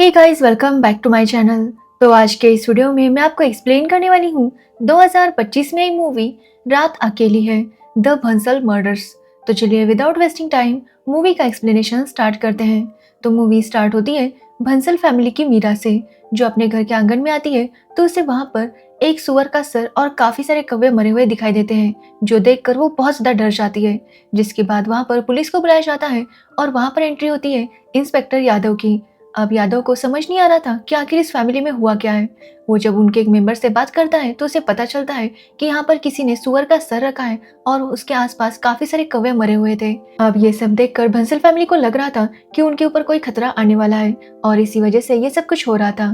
Hey guys, welcome back to my channel. तो आज के इस वीडियो में मैं आपको एक्सप्लेन करने वाली हूँ 2025 में एक मूवी रात अकेली है, द भंसल मर्डर्स। तो चलिए विदाउट वेस्टिंग टाइम मूवी का एक्सप्लेनेशन स्टार्ट करते हैं। तो मूवी स्टार्ट होती है भंसल फैमिली की मीरा से, जो अपने घर के आंगन में आती है तो उसे वहाँ पर एक सुअर का सर और काफी सारे कौवे मरे हुए दिखाई देते हैं, जो देखकर वो बहुत ज्यादा डर जाती है। जिसके बाद वहाँ पर पुलिस को बुलाया जाता है और वहाँ पर एंट्री होती है इंस्पेक्टर यादव की। अब यादव को समझ नहीं आ रहा था कि आखिर इस फैमिली में हुआ क्या है। वो जब उनके एक मेंबर से बात करता है तो उसे पता चलता है कि यहाँ पर किसी ने सुअर का सर रखा है और उसके आसपास काफी सारे कौवे मरे हुए थे। अब ये सब देखकर भंसल फैमिली को लग रहा था कि उनके ऊपर कोई खतरा आने वाला है और इसी वजह से ये सब कुछ हो रहा था।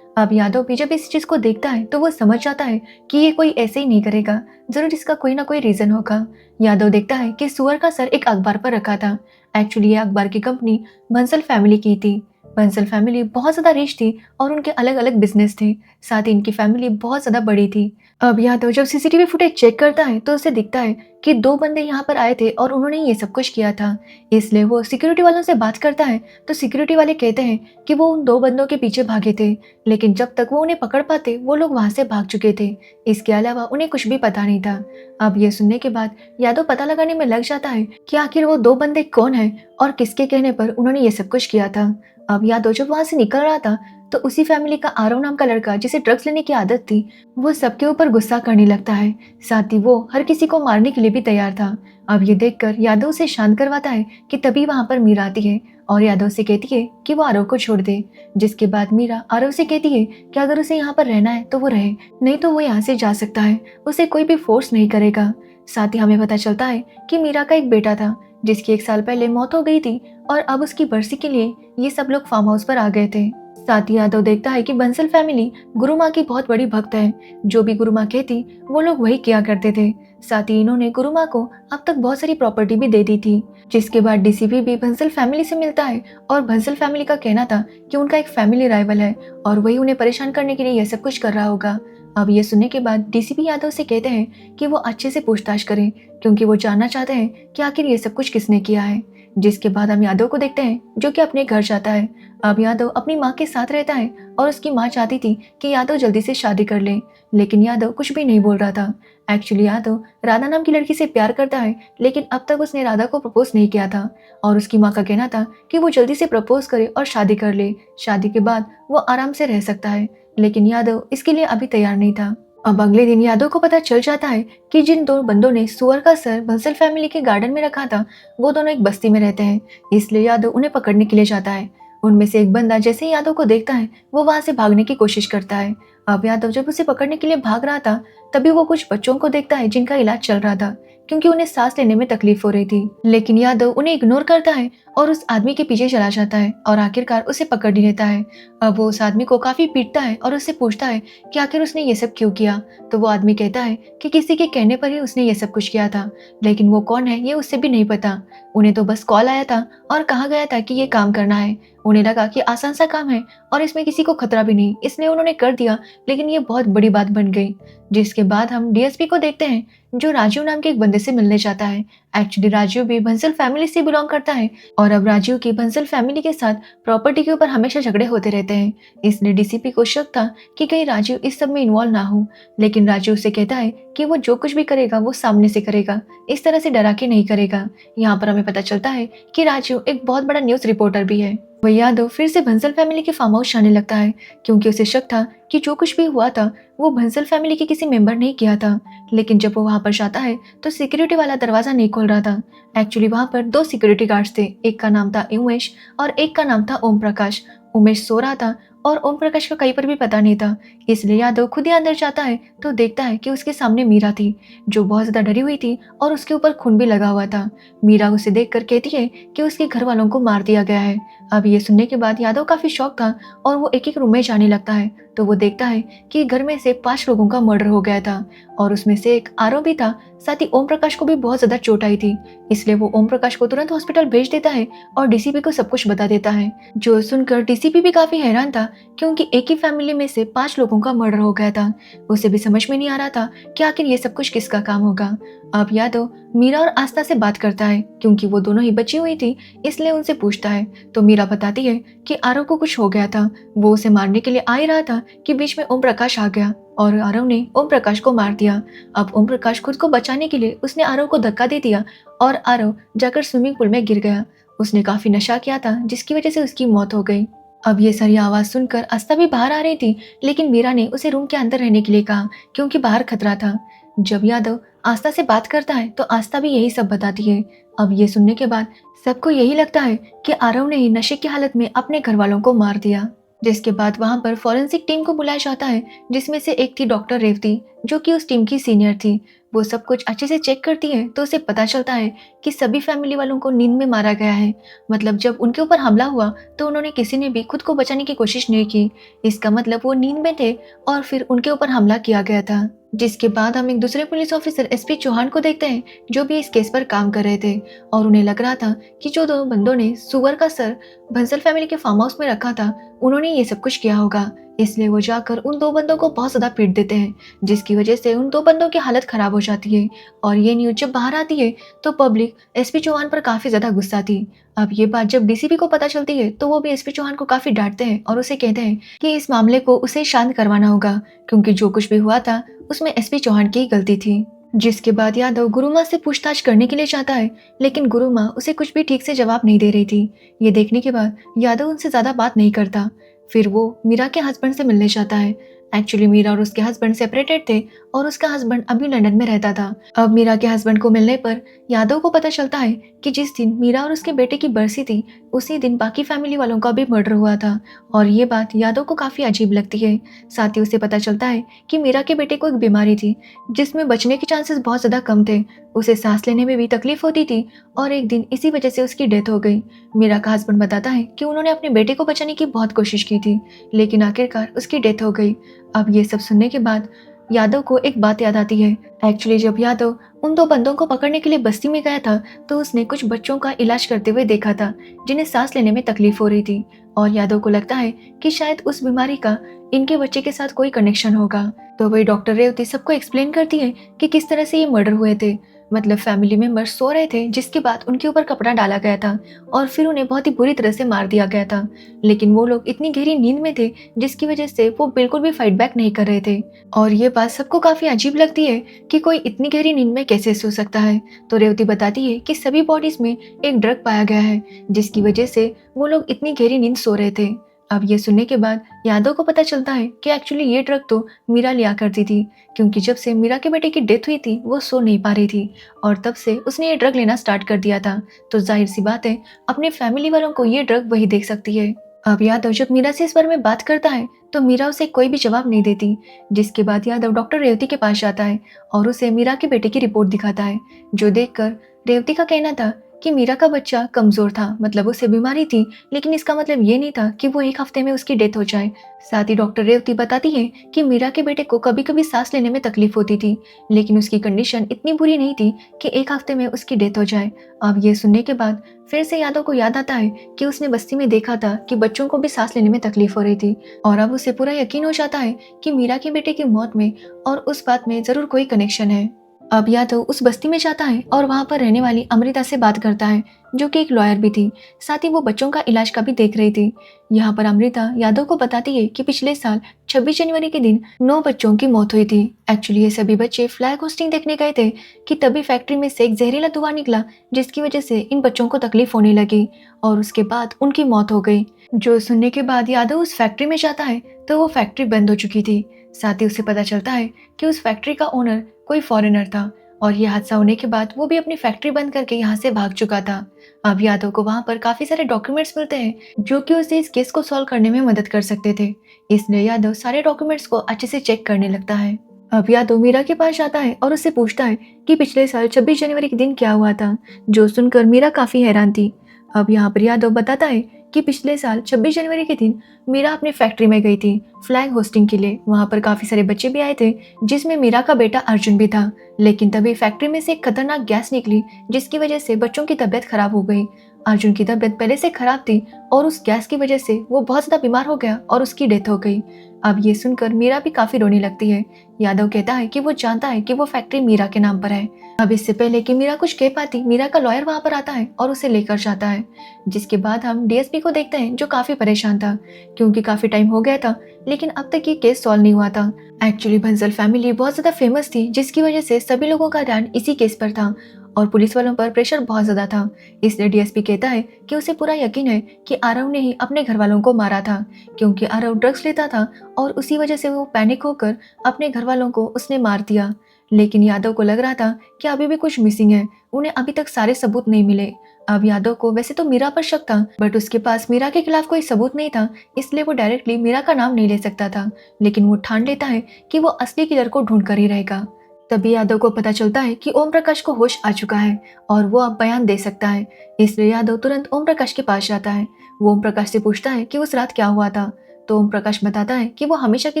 अब यादव भी जब इस चीज को देखता है तो वो समझ जाता है कि ये कोई ऐसे ही नहीं करेगा, जरूर इसका कोई ना कोई रीजन होगा। यादव देखता है कि सुअर का सर एक अखबार पर रखा था। एक्चुअली ये अखबार की कंपनी बंसल फैमिली की थी। बंसल फैमिली बहुत ज़्यादा रिच थी और उनके अलग अलग बिजनेस थे, साथ ही इनकी फैमिली बहुत ज़्यादा बड़ी थी। अब यादव जब सीसीटीवी फुटेज चेक करता है तो उसे दिखता है कि दो बंदे यहाँ पर आए थे और उन्होंने ये सब कुछ किया था। इसलिए वो सिक्योरिटी वालों से बात करता है तो सिक्योरिटी वाले कहते हैं कि वो उन दो बंदों के पीछे भागे थे, लेकिन जब तक वो उन्हें पकड़ पाते वो लोग वहाँ से भाग चुके थे। इसके अलावा उन्हें कुछ भी पता नहीं था। अब ये सुनने के बाद यादव पता लगाने में लग जाता है कि आखिर वो दो बंदे कौन है और किसके कहने पर उन्होंने ये सब कुछ किया था। अब यादव जब वहां से निकल रहा था तो उसी फैमिली का आरव नाम का लड़का, जिसे ड्रग्स लेने की आदत थी, वो सबके ऊपर गुस्सा करने लगता है। साथ ही वो हर किसी को मारने के लिए भी तैयार था। अब ये देखकर यादव उसे शांत करवाता है कि तभी वहां पर मीरा आती है और यादव से कहती है कि वो आरव को छोड़ दे। जिसके बाद मीरा आरव से कहती है कि अगर उसे यहाँ पर रहना है तो वो रहे, नहीं तो वो यहाँ से जा सकता है, उसे कोई भी फोर्स नहीं करेगा। साथ ही हमें पता चलता है कि मीरा का एक बेटा था जिसकी 1 साल पहले मौत हो गई थी और अब उसकी बरसी के लिए ये सब लोग फार्म हाउस पर आ गए थे। साथ ही यादव देखता है कि बंसल फैमिली गुरु माँ की बहुत बड़ी भक्त है। जो भी गुरु माँ कहती वो लोग वही किया करते थे। साथ ही इन्होंने गुरु माँ को अब तक बहुत सारी प्रॉपर्टी भी दे दी थी। जिसके बाद डीसीपी भी बंसल फैमिली से मिलता है और बंसल फैमिली का कहना था कि उनका एक फैमिली राइवल है और वही उन्हें परेशान करने के लिए यह सब कुछ कर रहा होगा। अब ये सुनने के बाद डीसीपी यादव से कहते हैं कि वो अच्छे से पूछताछ करें, क्योंकि वो जानना चाहते हैं कि आखिर ये सब कुछ किसने किया है। जिसके बाद हम यादव को देखते हैं जो कि अपने घर जाता है। अब यादव अपनी माँ के साथ रहता है और उसकी माँ चाहती थी कि यादव जल्दी से शादी कर ले, लेकिन यादव कुछ भी नहीं बोल रहा था। एक्चुअली यादव राधा नाम की लड़की से प्यार करता है, लेकिन अब तक उसने राधा को प्रपोज नहीं किया था और उसकी माँ का कहना था कि वो जल्दी से प्रपोज करे और शादी कर ले। शादी के बाद वो आराम से रह सकता है, लेकिन यादव इसके लिए अभी तैयार नहीं था। अब अगले दिन यादव को पता चल जाता है कि जिन दो बंदों ने सुअर का सर बंसल फैमिली के गार्डन में रखा था वो दोनों एक बस्ती में रहते हैं। इसलिए यादव उन्हें पकड़ने के लिए जाता है। उनमें से एक बंदा जैसे ही यादव को देखता है वो वहां से भागने की कोशिश करता है। अब यादव जब उसे पकड़ने के लिए भाग रहा था तभी वो कुछ बच्चों को देखता है जिनका इलाज चल रहा था, क्योंकि उन्हें सांस लेने में तकलीफ हो रही थी। लेकिन यादव उन्हें इग्नोर करता है और उस आदमी के पीछे चला जाता है और आखिरकार उसे पकड़ ही लेता है। अब वो उस आदमी को काफी पीटता है और उससे पूछता है कि आखिर उसने ये सब क्यों किया। तो वो आदमी कहता है कि किसी के कहने पर ही उसने ये सब कुछ किया था, लेकिन वो कौन है ये उससे भी नहीं पता। उन्हें तो बस कॉल आया था और कहा गया था कि ये काम करना है। उन्हें लगा कि आसान सा काम है और इसमें किसी को खतरा भी नहीं, इसलिए उन्होंने कर दिया, लेकिन ये बहुत बड़ी बात बन गई। जिसके बाद हम डीएसपी को देखते हैं जो राजू नाम के एक बंदे से मिलने जाता है। एक्चुअली राजू भी बंसल फैमिली से बिलोंग करता है और अब राजू की बंसल फैमिली के साथ प्रॉपर्टी के ऊपर हमेशा झगड़े होते रहते हैं। इसलिए डीसीपी को शक था कि कहीं राजू इस सब में इन्वॉल्व ना हो, लेकिन राजू उसे कहता है कि वो जो कुछ भी करेगा वो सामने से करेगा, इस तरह से डरा के नहीं करेगा। यहाँ पर हमें पता चलता है कि राजू एक बहुत बड़ा न्यूज रिपोर्टर भी है। वह यादव फिर से बंसल फैमिली के फार्म हाउस जाने लगता है, क्योंकि उसे शक था कि जो कुछ भी हुआ था वो बंसल फैमिली के किसी मेंबर ने किया था। लेकिन जब वो वहां पर जाता है तो सिक्योरिटी वाला दरवाजा नहीं खोल रहा था। एक्चुअली वहां पर दो सिक्योरिटी गार्ड्स थे, एक का नाम था उमेश और एक का नाम था ओम प्रकाश। उमेश सो रहा था और ओम प्रकाश का कहीं पर भी पता नहीं था। इसलिए यादव खुद ही अंदर जाता है तो देखता है कि उसके सामने मीरा थी, जो बहुत ज्यादा डरी हुई थी और उसके ऊपर खून भी लगा हुआ था। मीरा उसे देखकर कहती है कि उसके घर वालों को मार दिया गया है। अब ये सुनने के बाद यादव काफी शॉक था और वो एक एक रूम में जाने लगता है तो वो देखता है कि घर में से 5 लोगों का मर्डर हो गया था और उसमें से एक आरव भी था। साथ ही ओम प्रकाश को भी बहुत ज्यादा चोट आई थी। इसलिए वो ओम प्रकाश को तुरंत हॉस्पिटल भेज देता है और डीसीपी को सब कुछ बता देता है। जो सुनकर डीसीपी भी काफी हैरान था, क्योंकि एक ही फैमिली में से 5 लोगों का मर्डर हो गया था। उसे भी समझ में नहीं आ रहा था कि आखिर ये सब कुछ किसका काम होगा। अब यादव मीरा और आस्था से बात करता है, क्योंकि वो दोनों ही बची हुई थी, इसलिए उनसे पूछता है। तो मीरा बताती है कि आरव को कुछ हो गया था, वो उसे मारने के लिए आ ही रहा था कि बीच में ओम प्रकाश आ गया और आरव ने ओम प्रकाश को मार दिया। अब ओम प्रकाश खुद को बचाने के लिए उसने आरव को धक्का दे दिया और आरव जाकर स्विमिंग पूल में गिर गया। उसने काफी नशा किया था, जिसकी वजह से उसकी मौत हो गई। अब ये सारी आवाज सुनकर आस्था भी बाहर आ रही थी, लेकिन मीरा ने उसे रूम के अंदर रहने के लिए कहा, क्योंकि बाहर खतरा था। जब यादव आस्था से बात करता है तो आस्था भी यही सब बताती है। अब ये सुनने के बाद सबको यही लगता है कि आरव ने ही नशे की हालत में अपने घर वालों को मार दिया। जिसके बाद वहां पर फॉरेंसिक टीम को बुलाया जाता है, जिसमें से एक थी डॉक्टर रेवती, जो कि उस टीम की सीनियर थी। वो सब कुछ अच्छे से चेक करती है तो उसे पता चलता है कि सभी फैमिली वालों को नींद में मारा गया है। मतलब जब उनके ऊपर हमला हुआ तो उन्होंने किसी ने भी खुद को बचाने की कोशिश नहीं की। इसका मतलब वो नींद में थे और फिर उनके ऊपर हमला किया गया था। जिसके बाद हम एक दूसरे पुलिस ऑफिसर एसपी चौहान को देखते हैं, जो भी इस केस पर काम कर रहे थे। और उन्हें लग रहा था कि जो 2 बंदों ने सुअर का सर बंसल फैमिली के फार्म हाउस में रखा था, उन्होंने ये सब कुछ किया होगा। इसलिए वो जाकर उन 2 बंदों को बहुत ज्यादा पीट देते हैं, जिसकी वजह से उन 2 बंदों की हालत खराब हो जाती है। और ये न्यूज जब बाहर आती है तो पब्लिक एसपी चौहान पर काफी ज्यादा गुस्सा थी। अब ये बात जब डीसीपी को पता चलती है तो वो भी एसपी चौहान को काफी डांटते हैं और उसे कहते हैं कि इस मामले को उसे शांत करवाना होगा, क्योंकि जो कुछ भी हुआ था उसमें एसपी चौहान की ही गलती थी। जिसके बाद यादव गुरुमा से पूछताछ करने के लिए चाहता है, लेकिन गुरुमा उसे कुछ भी ठीक से जवाब नहीं दे रही थी। ये देखने के बाद यादव उनसे ज्यादा बात नहीं करता। फिर वो मीरा के हस्बैंड से मिलने चाहता है। एक्चुअली मीरा और उसके हस्बैंड सेपरेटेड थे और उसका हस्बैंड अभी लंदन में रहता था। अब मीरा के हस्बैंड को मिलने पर यादव को पता चलता है कि जिस दिन मीरा और उसके बेटे की बरसी थी, उसी दिन बाकी फैमिली वालों का भी मर्डर हुआ था। और ये बात यादव को काफी अजीब लगती है। साथ ही उसे पता चलता है कि मीरा के बेटे को एक बीमारी थी, जिसमें बचने के चांसेस बहुत ज्यादा कम थे। उसे सांस लेने में भी तकलीफ होती थी और एक दिन इसी वजह से उसकी डेथ हो गई। मीरा का हस्बैंड बताता है कि उन्होंने अपने बेटे को बचाने की बहुत कोशिश की थी, लेकिन आखिरकार उसकी डेथ हो गई। अब ये सब सुनने के बाद यादव को एक बात याद आती है। एक्चुअली जब यादव उन 2 बंदों को पकड़ने के लिए बस्ती में गया था तो उसने कुछ बच्चों का इलाज करते हुए देखा था, जिन्हें सांस लेने में तकलीफ हो रही थी। और यादव को लगता है कि शायद उस बीमारी का इनके बच्चे के साथ कोई कनेक्शन होगा। तो वही डॉक्टर रेवती सबको एक्सप्लेन करती है कि किस तरह से ये मर्डर हुए थे। मतलब फैमिली मेंबर्स सो रहे थे, जिसके बाद उनके ऊपर कपड़ा डाला गया था और फिर उन्हें बहुत ही बुरी तरह से मार दिया गया था। लेकिन वो लोग इतनी गहरी नींद में थे, जिसकी वजह से वो बिल्कुल भी फाइट बैक नहीं कर रहे थे। और ये बात सबको काफी अजीब लगती है कि कोई इतनी गहरी नींद में कैसे सो सकता है। तो रेवती बताती है कि सभी बॉडीज में एक ड्रग पाया गया है, जिसकी वजह से वो लोग इतनी गहरी नींद सो रहे थे। अब ये सुनने के बाद यादव को पता चलता है कि एक्चुअली ये ड्रग तो मीरा लिया करती थी, क्योंकि जब से मीरा के बेटे की डेथ हुई थी वो सो नहीं पा रही थी और तब से उसने ये ड्रग लेना स्टार्ट कर दिया था। तो जाहिर सी बात है, अपने फैमिली वालों को ये ड्रग वही देख सकती है। अब यादव जब मीरा से इस बारे में बात करता है तो मीरा उसे कोई भी जवाब नहीं देती। जिसके बाद यादव डॉक्टर रेवती के पास जाता है और उसे मीरा के बेटे की रिपोर्ट दिखाता है, जो देखकर रेवती का कहना था कि मीरा का बच्चा कमजोर था, मतलब उसे बीमारी थी, लेकिन इसका मतलब ये नहीं था कि वो 1 हफ्ते में उसकी डेथ हो जाए। साथ ही डॉक्टर रेवती बताती है कि मीरा के बेटे को कभी कभी सांस लेने में तकलीफ होती थी, लेकिन उसकी कंडीशन इतनी बुरी नहीं थी कि 1 हफ्ते में उसकी डेथ हो जाए। अब ये सुनने के बाद फिर से यादव को याद आता है कि उसने बस्ती में देखा था कि बच्चों को भी सांस लेने में तकलीफ हो रही थी। और अब उसे पूरा यकीन हो जाता है कि मीरा के बेटे की मौत में और उस बात में जरूर कोई कनेक्शन है। अब यादव उस बस्ती में जाता है और वहां पर रहने वाली अमृता से बात करता है, जो कि एक लॉयर भी थी। साथ ही वो बच्चों का इलाज का भी देख रही थी। यहाँ पर अमृता यादव को बताती है कि पिछले साल 26 जनवरी के दिन 9 बच्चों की मौत हुई थी। एक्चुअली ये सभी बच्चे फ्लैग होस्टिंग देखने गए थे कि तभी फैक्ट्री में से एक जहरीला धुआं निकला, जिसकी वजह से इन बच्चों को तकलीफ होने लगी और उसके बाद उनकी मौत हो गई। जो सुनने के बाद यादव उस फैक्ट्री में जाता है तो वो फैक्ट्री बंद हो चुकी थी। साथ ही उसे पता चलता है कि उस फैक्ट्री का ओनर कोई फॉरेनर था और ये हादसा होने के बाद वो भी अपनी फैक्ट्री बंद करके यहाँ से भाग चुका था। अब यादव को वहाँ पर काफी सारे डॉक्यूमेंट्स मिलते हैं, जो कि उसे इस केस को सॉल्व करने में मदद कर सकते थे। इसलिए यादव सारे डॉक्यूमेंट्स को अच्छे से चेक करने लगता है। अब यादव मीरा के पास जाता है और उससे पूछता है कि पिछले साल 26 जनवरी के दिन क्या हुआ था। जो सुनकर मीरा काफी हैरान थी। अब यहाँ पर यादव बताता है कि पिछले साल 26 जनवरी के दिन मीरा अपनी फैक्ट्री में गई थी फ्लैग होस्टिंग के लिए। वहाँ पर काफी सारे बच्चे भी आए थे, जिसमें मीरा का बेटा अर्जुन भी था। लेकिन तभी फैक्ट्री में से एक खतरनाक गैस निकली, जिसकी वजह से बच्चों की तबीयत खराब हो गई। अर्जुन की तबीयत पहले से खराब थी और उस गैस की वजह से वो बहुत ज्यादा बीमार हो गया और उसकी डेथ हो गई। अब ये सुनकर मीरा भी काफी रोने लगती है। यादव कहता है कि वो जानता है कि वो फैक्ट्री मीरा के नाम पर है। अब इससे पहले कि मीरा कुछ कह पाती, मीरा का लॉयर वहां पर आता है और उसे लेकर जाता है। जिसके बाद हम डीएसपी को देखते हैं, जो काफी परेशान था क्योंकि काफी टाइम हो गया था लेकिन अब तक ये केस सॉल्व नहीं हुआ था। एक्चुअली बंसल फैमिली बहुत ज्यादा फेमस थी, जिसकी वजह से सभी लोगों का ध्यान इसी केस पर था और पुलिस वालों पर प्रेशर बहुत ज्यादा था। इसलिए डीएसपी कहता है कि उसे पूरा यकीन है कि आरव ने ही अपने घर वालों को मारा था, क्योंकि आरव ड्रग्स लेता था और उसी वजह से वो पैनिक होकर अपने घर वालों को उसने मार दिया। लेकिन यादव को लग रहा था कि अभी भी कुछ मिसिंग है, उन्हें अभी तक सारे सबूत नहीं मिले। अब यादव को वैसे तो मीरा पर शक था, बट उसके पास मीरा के खिलाफ कोई सबूत नहीं था, इसलिए वो डायरेक्टली मीरा का नाम नहीं ले सकता था। लेकिन वो ठान लेता है कि वो असली किलर को ढूंढ कर ही रहेगा। तभी यादव को पता चलता है कि ओम प्रकाश को होश आ चुका है और वो अब बयान दे सकता है। इसलिए यादव तुरंत ओम प्रकाश के पास जाता है। वो ओम प्रकाश से पूछता है कि उस रात क्या हुआ था। तो ओम प्रकाश बताता है कि वो हमेशा की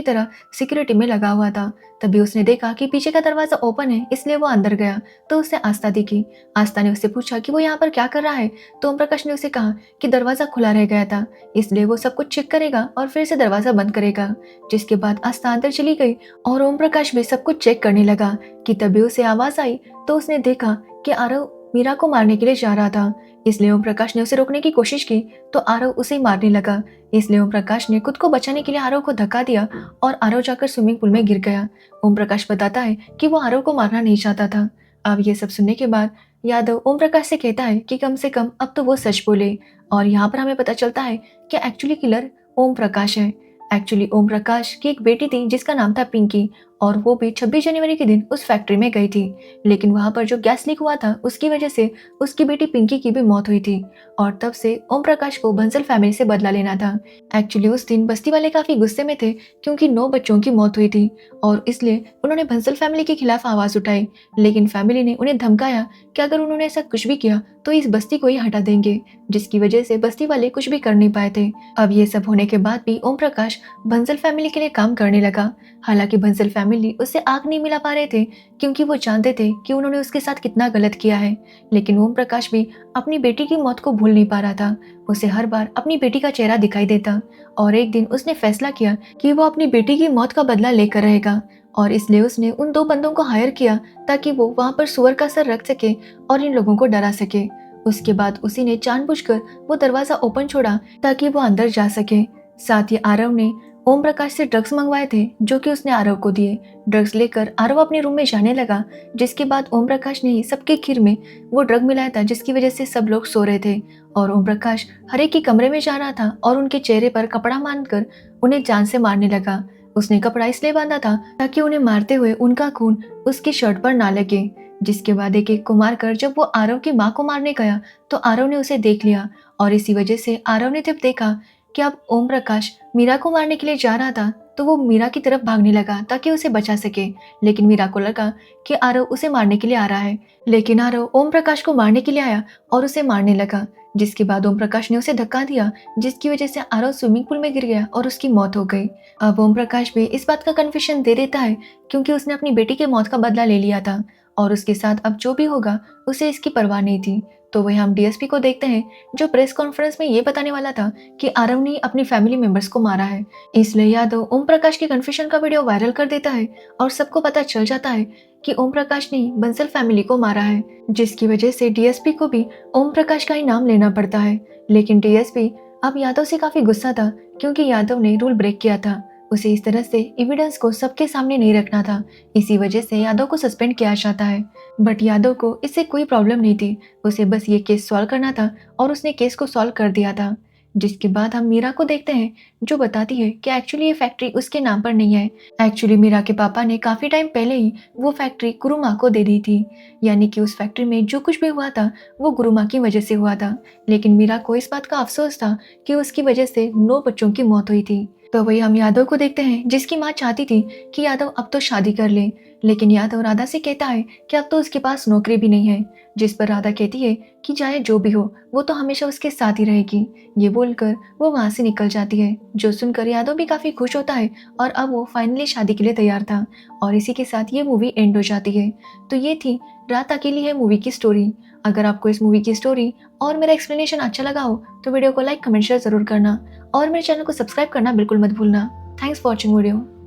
तरह सिक्योरिटी में लगा हुआ था। तभी उसने देखा कि पीछे का दरवाजा ओपन है, इसलिए वो अंदर गया तो उसे आस्था दिखी। आस्था ने उससे पूछा कि वो यहाँ पर क्या कर रहा है। तो ओम प्रकाश ने उसे कहा कि दरवाजा खुला रह गया था, इसलिए वो सब कुछ चेक करेगा और फिर से दरवाजा बंद करेगा। जिसके बाद आस्था अंदर चली गई और ओम प्रकाश भी सब कुछ चेक करने लगा कि तभी उसे आवाज आई। तो उसने देखा कि आरव मीरा को मारने के लिए जा रहा था, इसलिए ओम प्रकाश ने उसे रोकने की कोशिश की तो आरव उसे मारने लगा। इसलिए ओम प्रकाश ने खुद को बचाने के लिए आरव को धक्का दिया और आरव जाकर स्विमिंग पूल में गिर गया। ओम प्रकाश बताता है कि वो आरव को मारना नहीं चाहता था। अब ये सब सुनने के बाद यादव ओम प्रकाश से कहता है कि कम से कम अब तो वो सच बोले। और यहाँ पर हमें पता चलता है कि एक्चुअली किलर ओम प्रकाश है। एक्चुअली ओम प्रकाश की एक बेटी थी जिसका नाम था पिंकी, और वो भी 26 जनवरी के दिन उस फैक्ट्री में गई थी। लेकिन वहां पर जो गैस लीक हुआ था उसकी वजह से उसकी बेटी पिंकी की भी मौत हुई थी और तब से ओम प्रकाश को बंसल फैमिली से बदला लेना था। एक्चुअली उस दिन बस्ती वाले काफी गुस्से में थे क्योंकि 9 बच्चों की मौत हुई थी और इसलिए उन्होंने बंसल फैमिली के खिलाफ आवाज उठाई। लेकिन फैमिली ने उन्हें धमकाया कि अगर उन्होंने ऐसा कुछ भी किया तो इस बस्ती को ही हटा देंगे, जिसकी वजह से बस्ती वाले कुछ भी कर नहीं पाए थे। अब ये सब होने के बाद भी ओम प्रकाश बंसल फैमिली के लिए काम करने लगा। हालांकि बंसल फैमिली उससे आग नहीं मिला पा रहे थे क्योंकि वो जानते थे कि उन्होंने उसके साथ कितना गलत किया है। लेकिन ओम प्रकाश भी अपनी बेटी की मौत को भूल नहीं पा रहा था। उसे हर बार अपनी बेटी का चेहरा दिखाई देता और एक दिन उसने फैसला किया कि वो अपनी बेटी की मौत का बदला लेकर रहेगा और इसलिए उसने उन 2 बंदों को हायर किया ताकि वो वहां पर सुअर का सर रख सके और इन लोगों को डरा सके। उसके बाद उसी ने जानबूझकर वो दरवाजा ओपन छोड़ा ताकि वो अंदर जा सके। साथ ही आरव ने ओम प्रकाश से ड्रग्स मंगवाए थे जो कि उसने आरव को दिए। ड्रग्स लेकर आरव अपने रूम में जाने लगा, जिसके बाद ओम प्रकाश ने ही सबके खीर में वो ड्रग मिलाया था, जिसकी वजह से सब लोग सो रहे थे और ओम प्रकाश हर एक के कमरे में जा रहा था और उनके चेहरे पर कपड़ा बांधकर उन्हें जान से मारने लगा। उसने कपड़ा इसलिए बांधा था ताकि उन्हें मारते हुए उनका खून उसकी शर्ट पर ना लगे। जिसके बाद एक एक को मारकर जब वो आरव की माँ को मारने गया तो आरव ने उसे देख लिया और इसी वजह से आरव ने जब देखा कि अब ओम प्रकाश मीरा को मारने के लिए जा रहा था तो वो मीरा की तरफ भागने लगा ताकि उसे बचा सके। लेकिन मीरा को लगा कि आरव उसे मारने के लिए आ रहा है, लेकिन आरव ओम प्रकाश को मारने के लिए आया और उसे मारने लगा। जिसके बाद ओम प्रकाश ने उसे धक्का दिया, जिसकी वजह से आरव स्विमिंग पूल में गिर गया और उसकी मौत हो गई। अब ओम प्रकाश भी इस बात का कन्फेशन दे देता है क्योंकि उसने अपनी बेटी की मौत का बदला ले लिया था और उसके साथ अब जो भी होगा उसे इसकी परवाह नहीं थी। तो वही हम डीएसपी को देखते हैं जो प्रेस कॉन्फ्रेंस में ये बताने वाला था कि आरव ने अपनी फैमिली मेंबर्स को मारा है। इसलिए यादव ओम प्रकाश के कन्फेशन का वीडियो वायरल कर देता है और सबको पता चल जाता है कि ओम प्रकाश ने बंसल फैमिली को मारा है, जिसकी वजह से डीएसपी को भी ओम प्रकाश का ही नाम लेना पड़ता है। लेकिन डीएसपी अब यादव से काफी गुस्सा था क्योंकि यादव ने रूल ब्रेक किया था। उसे इस तरह से एविडेंस को सबके सामने नहीं रखना था, इसी वजह से यादव को सस्पेंड किया जाता है। बट यादव को इससे कोई प्रॉब्लम नहीं थी, उसे बस ये केस सॉल्व करना था और उसने केस को सॉल्व कर दिया था। जिसके बाद हम मीरा को देखते हैं जो बताती है कि एक्चुअली ये फैक्ट्री उसके नाम पर नहीं है। एक्चुअली मीरा के पापा ने काफी टाइम पहले ही वो फैक्ट्री गुरुमा को दे दी थी, यानी कि उस फैक्ट्री में जो कुछ भी हुआ था वो गुरुमा की वजह से हुआ था। लेकिन मीरा को इस बात का अफसोस था कि उसकी वजह से 9 बच्चों की मौत हुई थी। तो वही हम यादव को देखते हैं जिसकी माँ चाहती थी कि यादव अब तो शादी कर ले, लेकिन यादव राधा से कहता है कि अब तो उसके पास नौकरी भी नहीं है, जिस पर राधा कहती है कि चाहे जो भी हो वो तो हमेशा उसके साथ ही रहेगी। ये बोलकर वो वहाँ से निकल जाती है, जो सुनकर यादव भी काफ़ी खुश होता है और अब वो फाइनली शादी के लिए तैयार था। और इसी के साथ ये मूवी एंड हो जाती है। तो ये थी रात अकेली है मूवी की स्टोरी। अगर आपको इस मूवी की स्टोरी और मेरा एक्सप्लेनेशन अच्छा लगा हो तो वीडियो को लाइक कमेंट शेयर ज़रूर करना और मेरे चैनल को सब्सक्राइब करना बिल्कुल मत भूलना। Thanks for watching video.